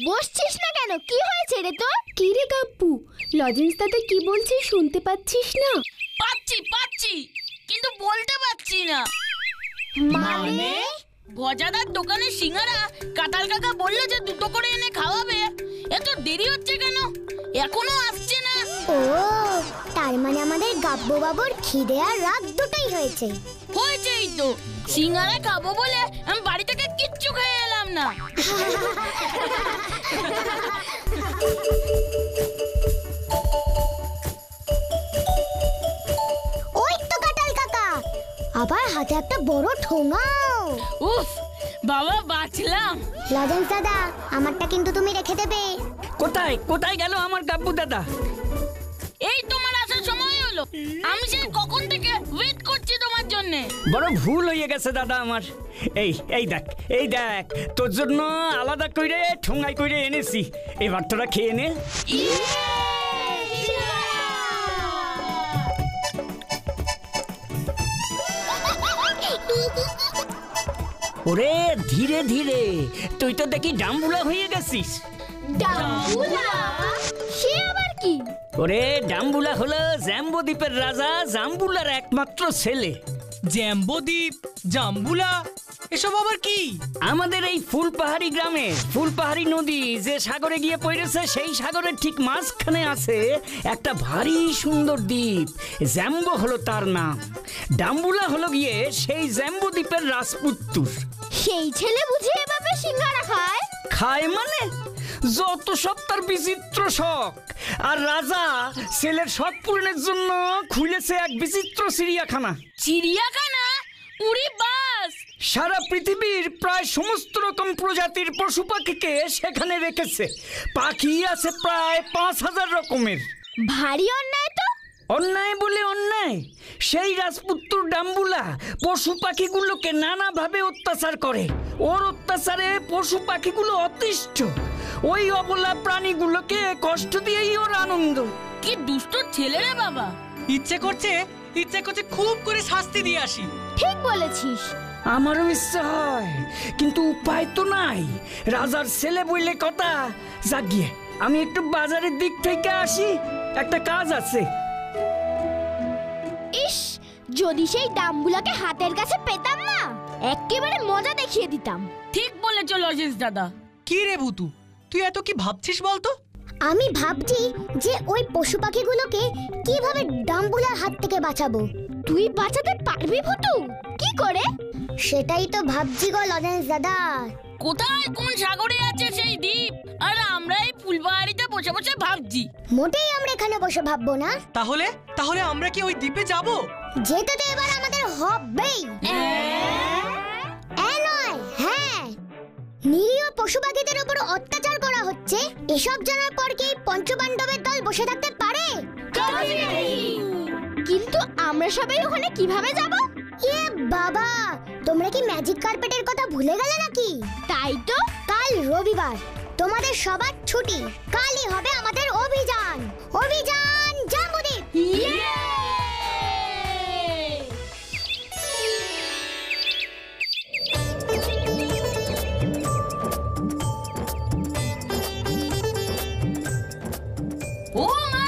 বসছিস না কেন? কি হয়েছে রে তোর? কি রে গাব্বু, লজেন্স দাদা কি বলছে শুনতে পাচ্ছিস না? পাচ্ছি কিন্তু বলতে পারছি না। মানে? গজাদার দোকানে সিঙ্গারা কাঁঠাল কাকা বললো যে দুটো করে এনে খাওয়াবে। এত দেরি হচ্ছে কেন? এখনো আসছে না। ও, তার মানে আমাদের গাব্বু বাবুর খিদে আর রাগ দুটোই হয়েছে। হয়েছেই তো, সিঙ্গারা খাবো বলে আমি বাড়ি থেকে কিচ্ছু খেয়ে এলাম না। ওই তো কাঁঠাল কাকা, আবার হাতে একটা বড় ঠোঙাও। উফ বাবা, বাঁচলাম। লজেন্স দাদা, আমারটা কিন্তু তুমি রেখে দেবে। কোথায় কোথায় গেল আমার গাব্বু দাদা? এই তোমার আসার সময় হলো, আমি সেই কখন থেকে ওয়েট করছি তোমার জন্য। বড় ভুল হয়ে গেছে দাদা আমার। এই দেখ তোর জন্য আলাদা কইরে ঠোঙাই কইরে এনেছি, এবার তোরা খেয়ে নে। ওরে ধীরে ধীরে, তুই তো দেখি ডাম্বুলা হয়ে গেছিস। ডাম্বুলা? সে আবার কি? ওরে ডাম্বুলা হলো জ্যাম্বো দ্বীপের রাজা জাম্বুলার একমাত্র ছেলে। জ্যাম্বো দ্বীপ, জাম্বুলা, এসব আবার কি? আমাদের এই ফুলপাহাড়ি গ্রামে ফুলপাহাড়ি নদী যে সাগরে গিয়ে পড়েছে, সেই সাগরের ঠিক মাঝখানে আছে একটা ভারী সুন্দর দ্বীপ। জ্যাম্বো হলো তার নাম, ডাম্বুলা হলো গিয়ে সেই জ্যাম্বো দ্বীপের রাজপুত্র। সেই ছেলে বুঝি এভাবে সিঙ্গারা খায়? খায় মানে যত সব তার বিচিত্র শখ। আর রাজা ছেলের শখ পূরণের জন্য খুলেছে এক বিচিত্র চিড়িয়াখানা। চিড়িয়াখানা? উড়ি বাস! সারা পৃথিবীর প্রায় সমস্ত রকম প্রজাতির পশু পাখিকে সেখানে রেখেছে। পাখি আছে প্রায় 5000 রকমের। ভারী অন্যায় তো। অন্যায় বলে অন্যায়, সেই রাজপুত্র ডাম্বুলা পশু পাখিগুলোকে নানাভাবে অত্যাচার করে। ওর অত্যাচারে পশু পাখিগুলো অতিষ্ঠ। ওই অবলা প্রাণীগুলোকে কষ্ট দিয়েই ওর আনন্দ। কি দুষ্ট ছেলে রে বাবা! ইচ্ছে করছে খুব করে শাস্তি দিয়ে আসি। ঠিক বলেছিস। আমারও ইচ্ছা হয়, কিন্তু উপায় তো নাই। রাজার ছেলে বললে কথা। যাক গিয়ে আমি একটু বাজারের দিক থেকে আসি, একটা কাজ আছে। ইস, যদি সেই ডাম্বুলাকে হাতের কাছে পেতাম না, একেবারে মজা দেখিয়ে দিতাম। ঠিক বলেছ লজেন্স দাদা। কি রে ভুতু, তুই এত কি ভাবছিস বলতো? আমি ভাবছি যে ওই পশু পাখিগুলোকে কিভাবে ডাম্বুলার হাত থেকে বাঁচাবো। তুই বাঁচাতে পারবি ভুতু? কি করে? সেটাই তো ভাবছি গো লজেন্স দাদা। কোথায় কোন সাগরে আছে সেই দ্বীপ, আর আমরা এই ফুলবাড়িতে বসে বসে ভাবছি। মোটেই আমরা এখানে বসে ভাববো না। তাহলে আমরা কি ওই দ্বীপে যাব? যেতে তো এবার আমাদের হবেই। নয়, হ্যাঁ, নিরীহ পশু পাখিদের উপর অত্যাচার করা হচ্ছে, এসব জানার পর কি পঞ্চপাণ্ডবের দল বসে থাকতে পারে? কিন্তু আমরা সবাই ওখানে কিভাবে যাব? এ বাবা, তোমরা কি ম্যাজিক কার্পেটের কথা ভুলে গেলে নাকি? তাই তো। কাল রবিবার, তোমাদের সবার ছুটি। কালই হবে আমাদের অভিযান জাম্বুদ্বীপ। ও মা,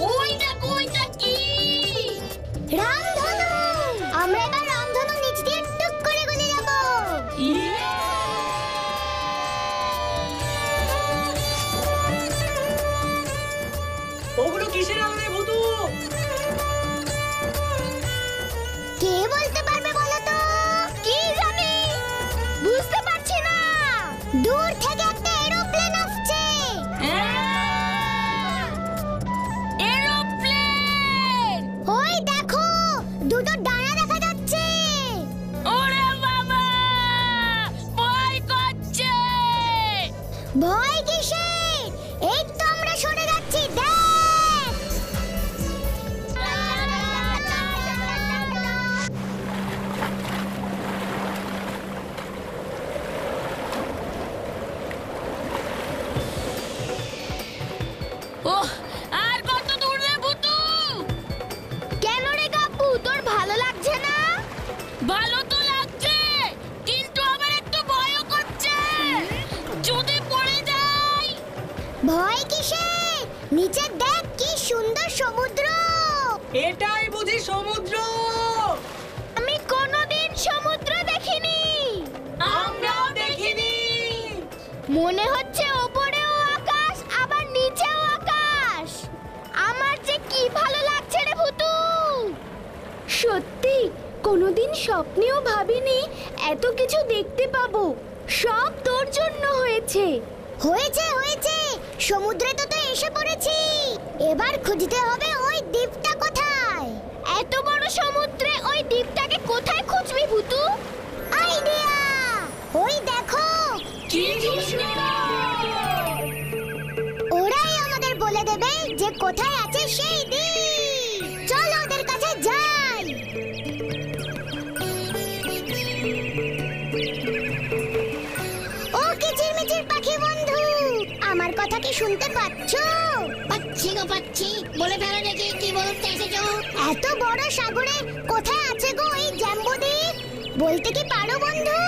ওইটা কি? রামধনু! আমরা এবার রামধনু নিচ দিয়ে টুক করে গলে যাব। ওগুলো কিসের আলো রে ভুতু? কে বলতে পারবে বলো তো? কি জানি, বুঝতে পারছি না। দূর থেকে একটা এরোপ্লেন আসছে। এরোপ্লেন! ওই দেখো, দুটো ডানা দেখা যাচ্ছে। ওরে বাবা, ভয় করছে। ভয় কিসের? এই তো আমরা সরে যাচ্ছি, দেখ। ওহ, আর কত দূর রে ভুতু? কেন রে গাব্বু, তোর ভালো লাগছে না? ভালো তো লাগছে, কিন্তু আবার একটু ভয়ও করছে। যদি পড়ে মনে হচ্ছে ওপরেও আকাশ আবার নিচেও আকাশ। আমার যে কি ভালো লাগছে রে ভুতু। সত্যি কোনোদিন স্বপ্নেও ভাবিনি এত কিছু দেখতে পাবো। সব তোর জন্য হয়েছে। হয়েছে হয়েছে, সমুদ্রে তো এসে পড়েছি। এবার খুঁজতে হবে ওই দ্বীপটা কোথায়। এত বড় সমুদ্রে ওই দ্বীপটাকে কোথায় খুঁজবি ভুতু? আইডিয়া! ওই দেখো, কি কৃষ্ণ! ওরাই আমাদের বলে দেবে যে কোথায় আছে সেই দ্বীপ। চলো ওদের কাছে যাই। ও কিচিরমিচির পাখি বন্ধু, আমার কথা কি শুনতে পাচ্ছো? পাচ্ছি গো পাচ্ছি, বলে ফেলো দেখি কি বলতে এসেছো। এত বড় সাগরে কোথায় আছে গো এই জ্যাম্বো দ্বীপ? বলতে কি পারো বন্ধু?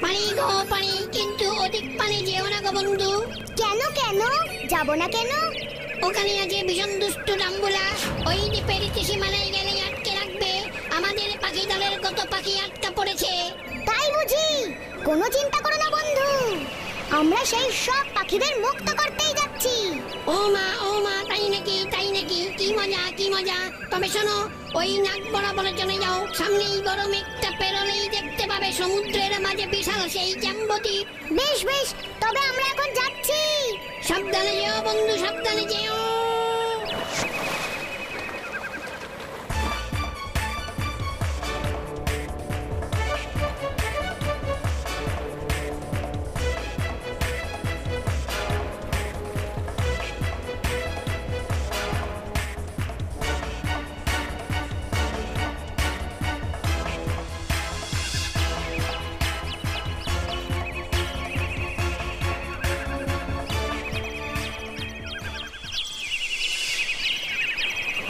পানি গো পানি, কিন্তু অধিক পানি যেও না গো বন্ধু। কেন কেন যাব না কেন? ওখানে আছে ভীষণ দুষ্ট ডাম্বুলা। ওই দ্বীপের সীমানায় গেলে আটকে রাখবে। আমাদের পাখি দলের কত পাখি আটকা পড়েছে। তাই বুঝি? কোনো চিন্তা করো না বন্ধু, আমরা সেই সব পাখিদের মুক্ত করতেই যাচ্ছি। ও মা, তাই নাকি তাই নাকি, কি মজা কি মজা। তবে শোনো, ওই নাক বরাবর চলে যাও। সামনেই বড় মেঘটা পেরোলেই দেখতে পাবে সমুদ্রের মাঝে বিশাল সেই জ্যাম্বো দ্বীপ। বেশ বেশ, তবে আমরা এখন যাচ্ছি। সাবধানে যেও বন্ধু, সাবধানে যেও।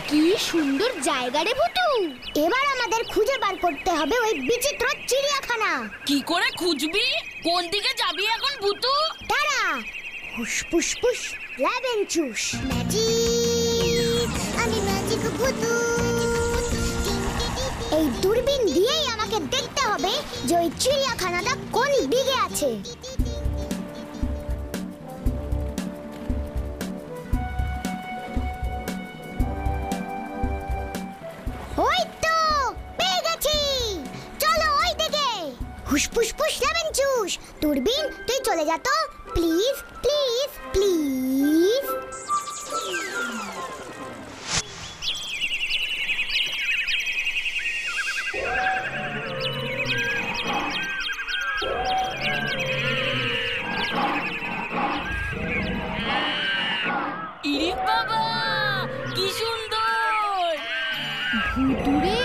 কি সুন্দর জায়গা রে ভুতু। এবার আমাদের খুঁজে বার করতে হবে ওই বিচিত্র চিড়িয়াখানা। কি করে খুঁজবি? কোন দিকে যাবি এখন ভুতু? তারা হুস পুস পুস লেবেন চুস ম্যাজিক, আমি ম্যাজিক ভুতু। এই দূরবীন দিয়েই আমাকে দেখতে হবে যে ওই চিড়িয়াখানাটা কোন দিকে আছে। ওই তো পেয়ে গেছি, চলো ওই দিকে। হুস ফুস ফুস লেবেন চুস। দূরবীন তুই চলে যা তো, প্লিজ প্লিজ প্লিজ। ইরে বাবা, কি সুন্দর! ভুতুরে,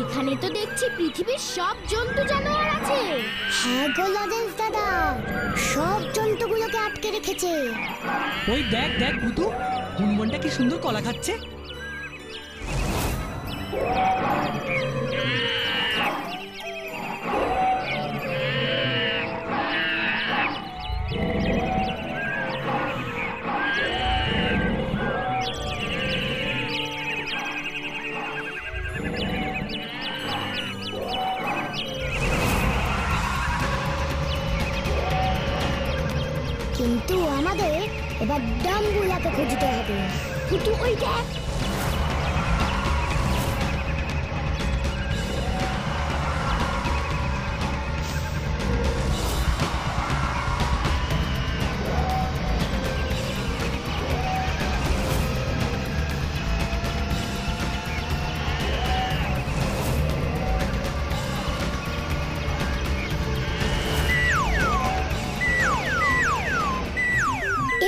এখানে তো দেখছি পৃথিবীর সব জন্তু জানোয়ার আছে। হ্যাঁ গো লজেন্স দাদা, সব জন্তুগুলোকে আটকে রেখেছে। ওই দেখ দেখ ভুতু, হনুমানটা কি সুন্দর কলা খাচ্ছে। কিন্তু আমাদের এবার ডাম্বুলাকে খুঁজতে হবে। ভুতু ওই দেখ।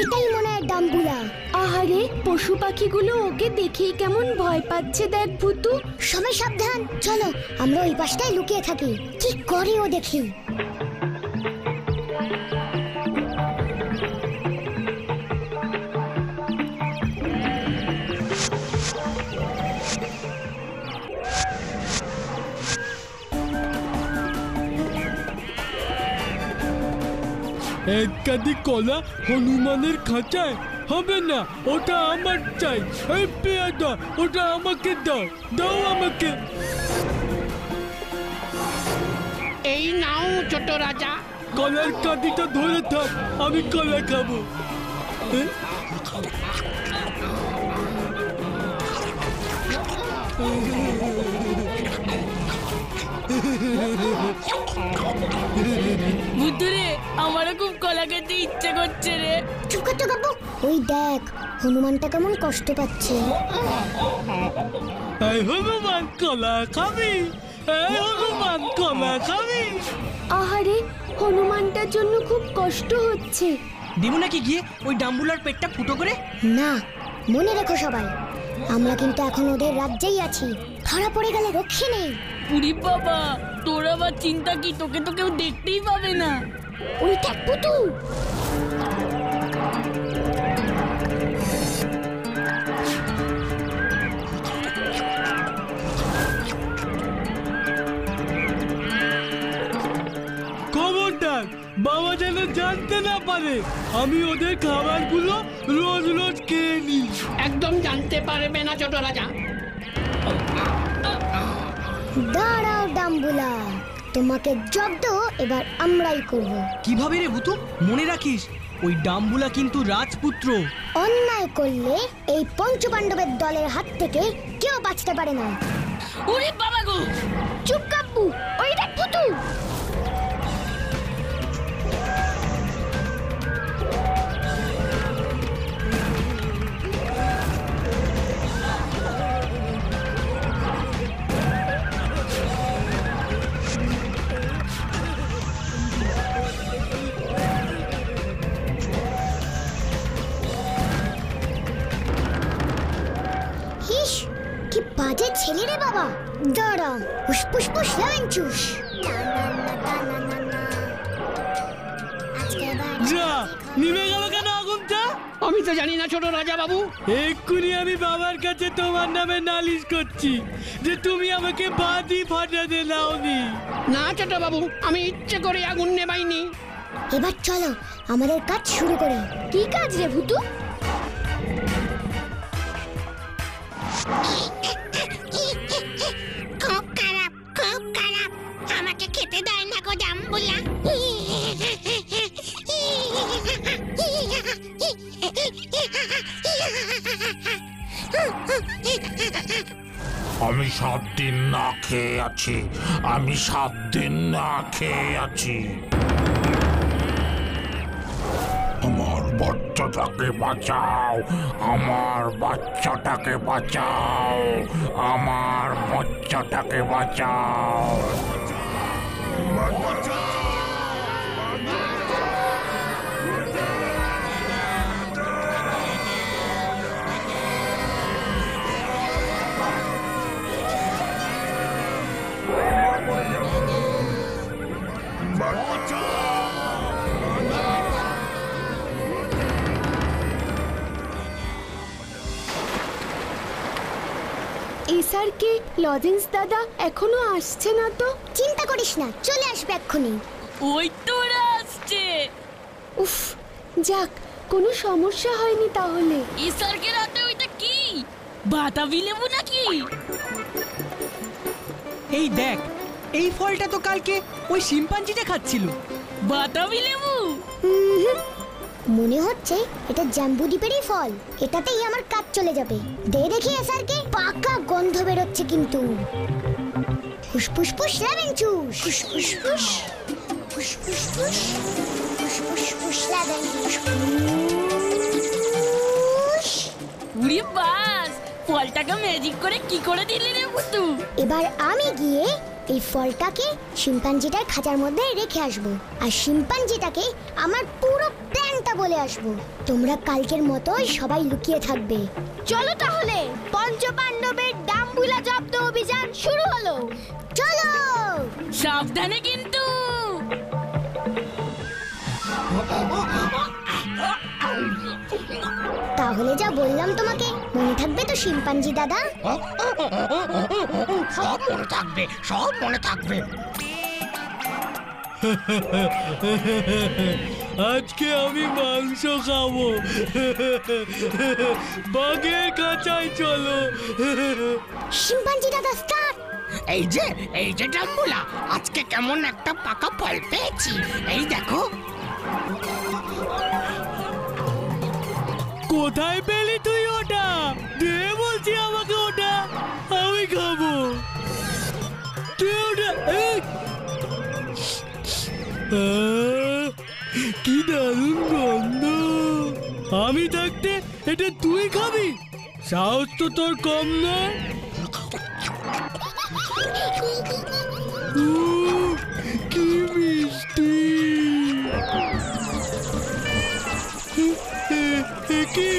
এটাই মনে হয় ডাম্বুলা। আহারে, পশু পাখিগুলো ওকে দেখেই কেমন ভয় পাচ্ছে দেখ ভুতু। সবাই সাবধান, চলো আমরা ওই পাশটায় লুকিয়ে থাকি। কি করে ও দেখি। এক কাঁদি কলা হনুমানের খাঁচায় হবে না, ওটা আমার চাই। এই পেয়াদা, ওটা আমাকে দাও, দাও আমাকে। এই নাও ছোট রাজা, কলার কাঁদিটা ধরে থাক, আমি কলা খাবো। বুদ্ধুরে আমারও খুব কলা খেতে ইচ্ছে করছে রে। চুপ কর তো কাকু, ওই দেখ হনুমানটা কেমন কষ্ট পাচ্ছে। এই হনুমান কলা খাবি, এই হনুমান কলা খাবি। আহারে, হনুমানটার জন্য খুব কষ্ট হচ্ছে। দেবো নাকি গিয়ে ওই ডাম্বুলার পেটটা ফুটো করে? না, মনে রেখো সবাই, আমরা কিন্তু এখন ওদের রাজ্যেই আছি, ধরা পড়ে গেলে রক্ষে নেই। উরি বাবা, তোর আবার চিন্তা কি? তোকে তো কেউ দেখতেই পাবে না। ওই দেখ পুতু, খবরদার বাবা যেন জানতে না পারে আমি ওদের খাবারগুলো রোজ রোজ খেয়ে নিই। একদম জানতে পারবে না ছোট রাজা। দাঁড়াও ডাম্বুলা, তোমাকে জব্দ এবার আমরাই করব। কিভাবে রে ভুতু? মনে রাখিস ওই ডাম্বুলা কিন্তু রাজপুত্র। অন্যায় করলে এই পঞ্চপাণ্ডবের দলের হাত থেকে কেউ বাঁচতে পারে না। উরি বাবা গো! চুপ কাব্বু, ওই দেখ পুতু। হিস, কি বাজে ছেলে রে বাবা। দাঁড়া, ফুসফুস ফুস লেমন চুস। যা, নিভে গেল কেন আগুনটা? আমি তো জানি না ছোট রাজা বাবু। এক্ষুনি আমি বাবার কাছে তোমার নামে নালিশ করছি যে তুমি আমাকে বাদি ফাটাতে দাওনি। না ছোট বাবু, আমি ইচ্ছে করে আগুন নেবাইনি। এবার চলো আমাদের কাজ শুরু করি। কি কাজ রে ভুতু? খুব খারাপ, খুব খারাপ, আমাকে খেতে দেয় না গো জাম্বুলা। আমি 7 দিন না খেয়ে আছি, আমি 7 দিন না খেয়ে আছি। আমার বাচ্চাটাকে বাঁচাও, আমার বাচ্চাটাকে বাঁচাও, আমার বাচ্চাটাকে বাঁচাও। এসআরকে লজেন্স দাদা এখনো আসছে না তো? চিন্তা করিস না, চলে আসবে এক্ষুনি। ওই তোরা আসছে। উফ, যাক, কোনো সমস্যা হয়নি তাহলে। ইসারকে রাতে ওইটা কি বাতাবি লেবু নাকি? এই দেখ, এই ফলটা তো কালকে ওই শিম্পাঞ্জিটা খাচ্ছিল। বাতাবি লেবু? মনে হচ্ছে এটা জাম্বু দ্বীপেরই ফল, এটাতেই আমার কাজ চলে যাবে। দে দেখি এসআরকে, পাকা গন্ধ বেরোচ্ছে কিন্তু। ফুসফুস ফুস লেমন চুস, ফুসফুস ফুস, ফুসফুস ফুস, ফুসফুস ফুস লেমন চুস। উরি বাস, ফলটাকে ম্যাজিক করে কি করে দিলি রে বুতু? এবার আমি গিয়ে এই ফলটাকে শিম্পাঞ্জিটার খাঁচার মধ্যে রেখে আসবো, আর শিম্পাঞ্জিটাকে আমার পুরো প্ল্যানটা বলে আসবো। তোমরা কালকের মতোই সবাই লুকিয়ে থাকবে। চলো তাহলে, পঞ্চপাণ্ডবের ডাম্বুলা জব্দ অভিযান শুরু হলো। চলো। সাবধানে কিন্তু। তাহলে যা বললাম তোমাকে মনে থাকবে তো শিম্পাঞ্জি দাদা? সব মনে থাকবে, সব মনে থাকবে। আজকে আমি মাংস খাবো। বাঘের কাঁচায় চলো। শিম্পাঞ্জি দাদা স্টার্ট। এই যে ডাম্বুলা, আজকে কেমন একটা পাকা ফল পেয়েছি, এই দেখো। কোথায় পেলি তুই ওটা? দে বলছি আমাকে ওটা, আমি খাবো। দে ওটা। কি দারুণ গন্ধ! আমি থাকতে এটা তুই খাবি? সাহস তো তোর কম নয়। কি মিষ্টি! একি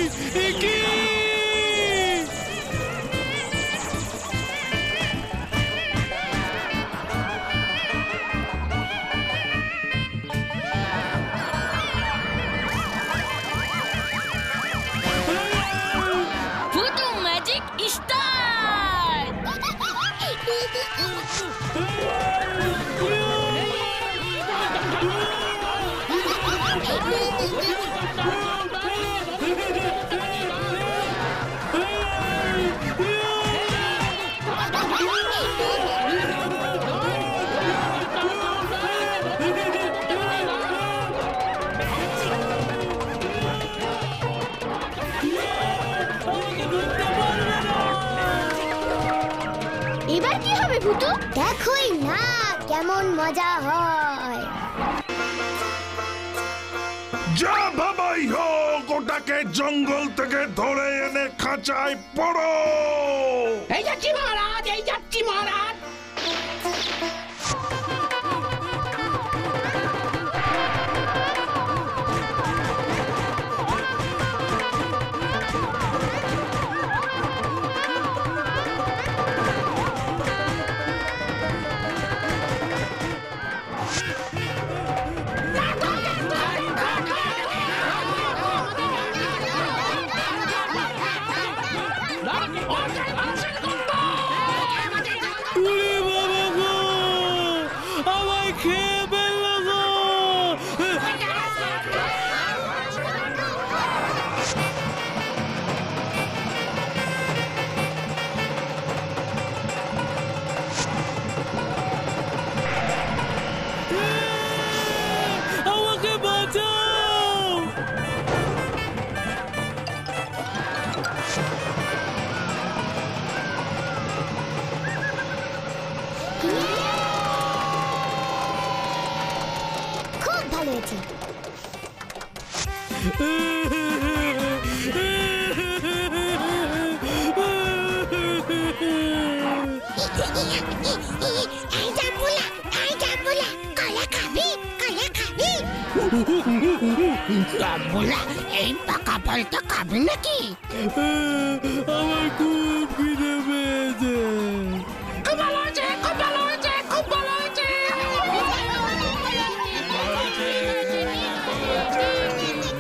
ভুতু ম্যাজিক স্টার! এবার কি হবে ভুতু? দেখোই না কেমন মজা হয়। যা বাবাই হোক, ওটাকে জঙ্গল থেকে ধরে এনে খাঁচায় পড়ো। এই যাচ্ছি মহারাজ, এই যাচ্ছি মহারাজ। ওরে বাবা গো, আমায় খেয়ে ফেললো গো। আমাকে বাঁচাও! খুব ভালো হয়েছে। এই জাম্বুলা, কলা খাবি? কলা খাবি? ডাম্বুলা, এই পাকা ফলটা খাবি নাকি? আমার খুব খিদে পেয়েছে। খুব ভালো হয়েছে, খুব ভালো হয়েছে, খুব ভালো হয়েছে।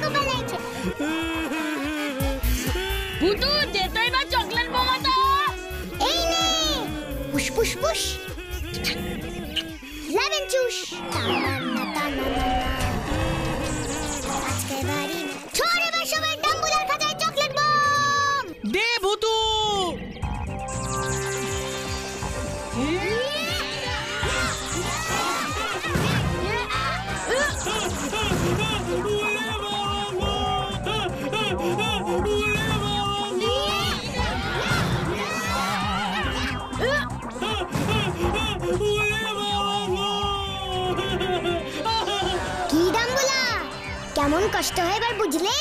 খুব ভালো হয়েছে। ভুতু, দে তো এবার চকলেট বোমাটা। এই নে, push push push. Lemon juice. আজকে বাড়ি ছোড়ে এবার সবাই ডাম্বুলার খাতায় চকলেট বম। দে ভুতু। কি ডাম্বুলা, কেমন কষ্ট হয় এবার বুঝলে?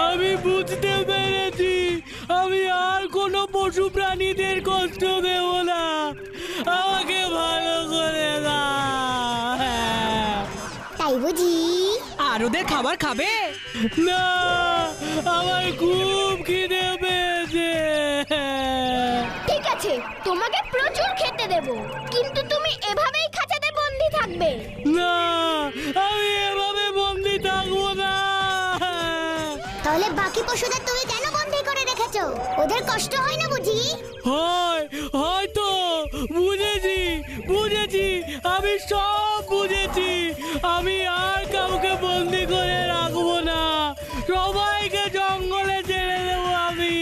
আমি বুঝতে পেরেছি, আমি আর কোনো পশু প্রাণীদের কষ্ট দেব না। আমাকে ভালো করে দাও। তাই বুঝি? আর ওদের খাবার খাবে? না, আমার খুব খিদে পেয়েছে। ঠিক আছে, তোমাকে প্রচুর খেতে দেব, কিন্তু তুমি এভাবেই খাঁচাতে বন্দি থাকবে। না, আমি এভাবে বন্দি থাকবো না। তাহলে বাকি পশুদের তুমি কেন বন্দি করে রেখেছো? ওদের কষ্ট হয় না বুঝি? হয়তো। বুঝেছি, আমি সব বুঝেছি। আমি আর কাউকে বন্দি করে রাখবো না, সবাইকে জঙ্গলে ছেড়ে দেবো আমি।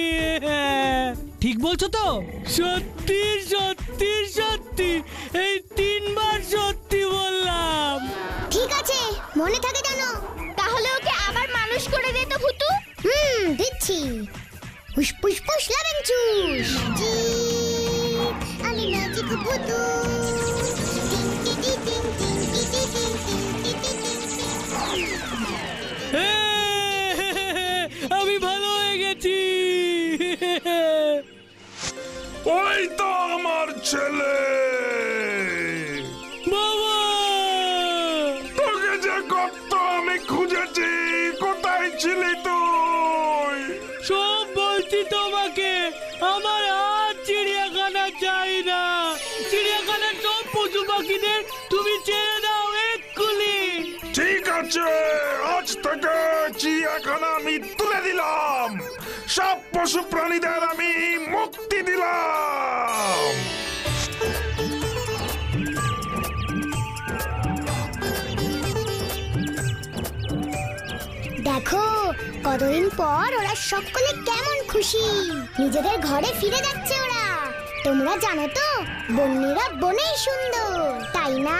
ঠিক বলছো তো? সত্যি সত্যি। সত্যি সত্যি এই 3 বার সত্যি বললাম। ঠিক আছে, মনে থাকে জানো। তাহলে ওকে আবার মানুষ করে দে তো ভুতু। দিচ্ছি। হুস পুস পুস লেমন জুস। জি, আমি ম্যাজিক ভুতু। আমি ভালো হয়ে গেছি। ওই তো আমার ছেলে। বাবা, তোকে যে কত আমি খুঁজেছি, কোথায় ছিলি তুই? সব বলছি তোমাকে। আমার আর চিড়িয়াখানা চাই না। চিড়িয়াখানার সব পশু পাখিদের তুমি ছেড়ে দাও এক্ষুনি। ঠিক আছে, আজ থেকে চিড়িয়াখানা আমি তুলে দিলাম। সব পশু প্রাণীদের আমি মুক্তি দিলাম। দেখো কতদিন পর ওরা সকলে কেমন খুশি, নিজেদের ঘরে ফিরে যাচ্ছে ওরা। তোমরা জানো তো বন্যীরা বনেই সুন্দর, তাই না?